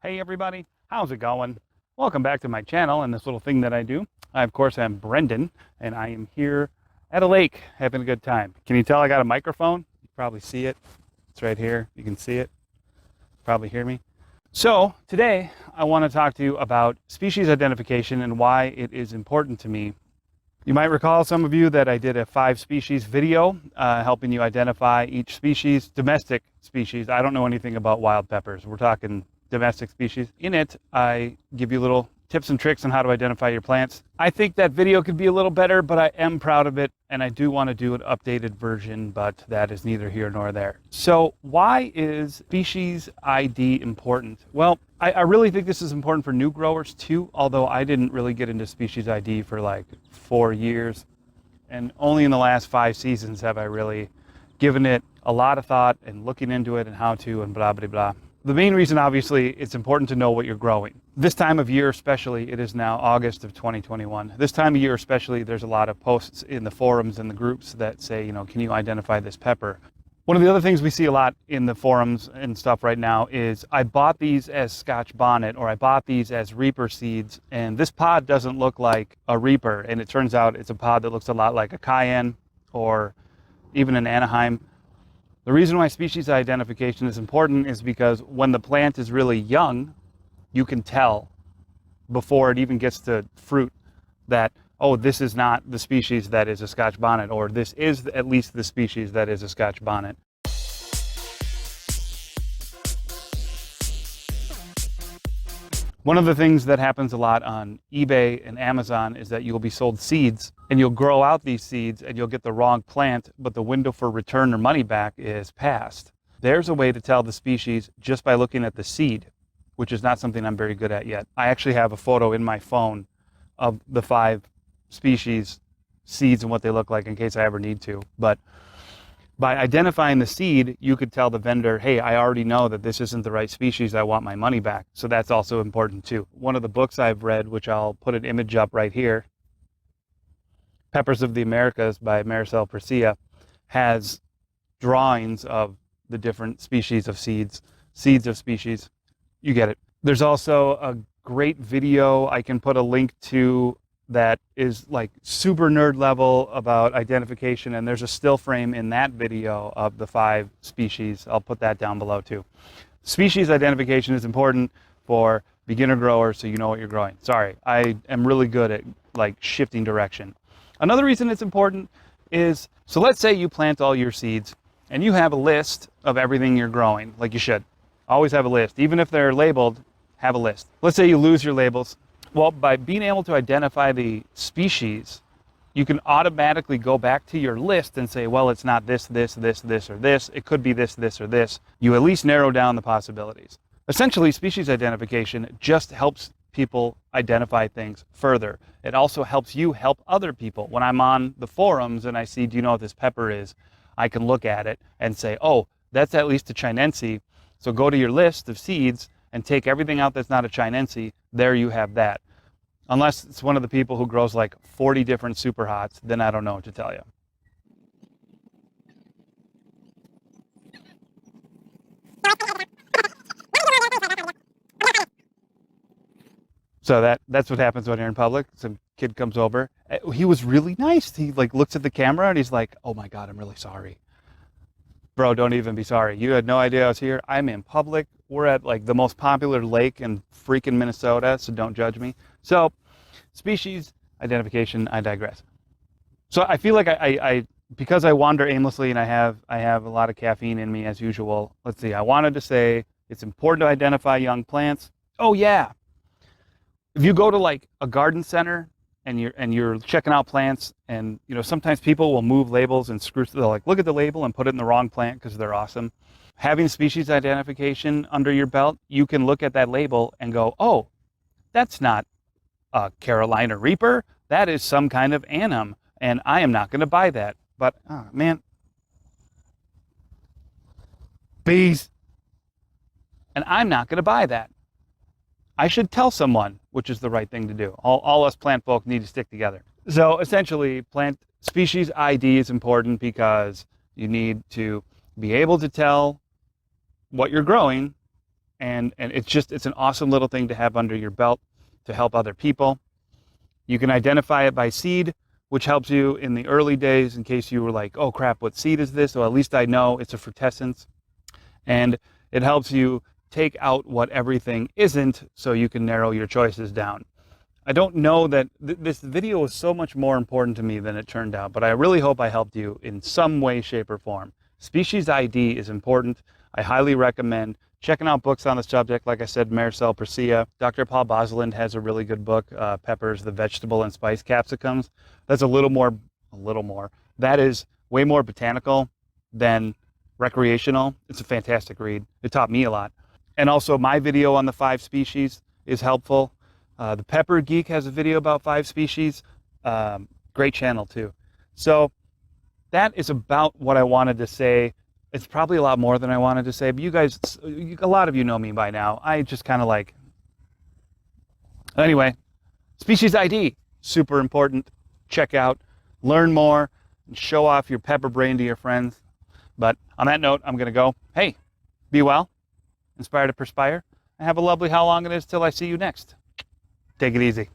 Hey everybody, how's it going? Welcome back to my channel and this little thing that I do. I of course am Brendan and I am here at a lake having a good time. Can you tell I got a microphone? You probably see it. It's right here. You can see it. Probably hear me. So today I want to talk to you about species identification and why it is important to me. You might recall, some of you, that I did a 5 species video helping you identify each species, domestic species. I don't know anything about wild peppers. We're talking domestic species. In it, I give you little tips and tricks on how to identify your plants. I think that video could be a little better, but I am proud of it, and I do want to do an updated version, but that is neither here nor there. So why is species ID important? Well, I really think this is important for new growers too, although I didn't really get into species ID for like 4 years, and only in the last 5 seasons have I really given it a lot of thought and looking into it and how to and blah, blah, blah. The main reason, obviously, it's important to know what you're growing. This time of year especially, it is now August of 2021. This time of year especially, there's a lot of posts in the forums and the groups that say, you know, can you identify this pepper? One of the other things we see a lot in the forums and stuff right now is, I bought these as Scotch bonnet, or I bought these as Reaper seeds, and this pod doesn't look like a Reaper, and it turns out it's a pod that looks a lot like a Cayenne or even an Anaheim. The reason why species identification is important is because when the plant is really young, you can tell before it even gets to fruit that, oh, this is not the species that is a Scotch bonnet, or this is at least the species that is a Scotch bonnet. One of the things that happens a lot on eBay and Amazon is that you'll be sold seeds and you'll grow out these seeds and you'll get the wrong plant, but the window for return or money back is past. There's a way to tell the species just by looking at the seed, which is not something I'm very good at yet. I actually have a photo in my phone of the 5 species seeds and what they look like in case I ever need to. But by identifying the seed, you could tell the vendor, hey, I already know that this isn't the right species, I want my money back. So that's also important too. One of the books I've read, which I'll put an image up right here, Peppers of the Americas by Maricel, Presilla, has drawings of the different species of seeds of species. You get it. There's also a great video I can put a link to that is like super nerd level about identification, and there's a still frame in that video of the 5 species. I'll put that down below too. Species identification is important for beginner growers so you know what you're growing. Sorry, I am really good at like shifting direction. Another reason it's important is, so let's say you plant all your seeds and you have a list of everything you're growing, like you should. Always have a list. Even if they're labeled, have a list. Let's say you lose your labels. Well, by being able to identify the species, you can automatically go back to your list and say, well, it's not this, this, this, this, or this. It could be this, this, or this. You at least narrow down the possibilities. Essentially, species identification just helps people identify things further. It also helps you help other people. When I'm on the forums and I see, do you know what this pepper is? I can look at it and say, oh, that's at least a Chinense. So go to your list of seeds and take everything out that's not a Chinense. There you have that. Unless it's one of the people who grows like 40 different super hots, then I don't know what to tell you. So that's what happens when you're in public. Some kid comes over. He was really nice. He like looks at the camera and he's like, oh my God, I'm really sorry. Bro, don't even be sorry. You had no idea I was here. I'm in public. We're at like the most popular lake in freaking Minnesota, so don't judge me. So, species identification, I digress. So I feel like I because I wander aimlessly and I have a lot of caffeine in me as usual. Let's see, I wanted to say it's important to identify young plants. Oh yeah. If you go to like a garden center and you're checking out plants, and you know, sometimes people will move labels and they'll like look at the label and put it in the wrong plant because they're awesome. Having species identification under your belt, you can look at that label and go, oh, that's not a Carolina Reaper. That is some kind of annum, and I am not going to buy that. But, oh, man, bees, and I'm not going to buy that. I should tell someone, which is the right thing to do. All us plant folk need to stick together. So essentially, plant species ID is important because you need to be able to tell what you're growing and it's an awesome little thing to have under your belt to help other people. You can identify it by seed, which helps you in the early days in case you were like, oh crap, what seed is this? So at least I know it's a frutescens. And it helps you take out what everything isn't so you can narrow your choices down. I don't know that this video was so much more important to me than it turned out, but I really hope I helped you in some way, shape, or form. Species ID is important. I highly recommend checking out books on the subject. Like I said, Maricel, Presilla. Dr. Paul Bosland has a really good book, Peppers, the Vegetable and Spice Capsicums. That's a little more. That is way more botanical than recreational. It's a fantastic read. It taught me a lot. And also my video on the 5 species is helpful. The Pepper Geek has a video about 5 species. Great channel too. So that is about what I wanted to say. It's probably a lot more than I wanted to say, but you guys, a lot of you know me by now. I just kind of like, anyway, species ID, super important. Check out, learn more, and show off your pepper brain to your friends. But on that note, I'm going to go. Hey, be well, inspire to perspire, and have a lovely how long it is till I see you next. Take it easy.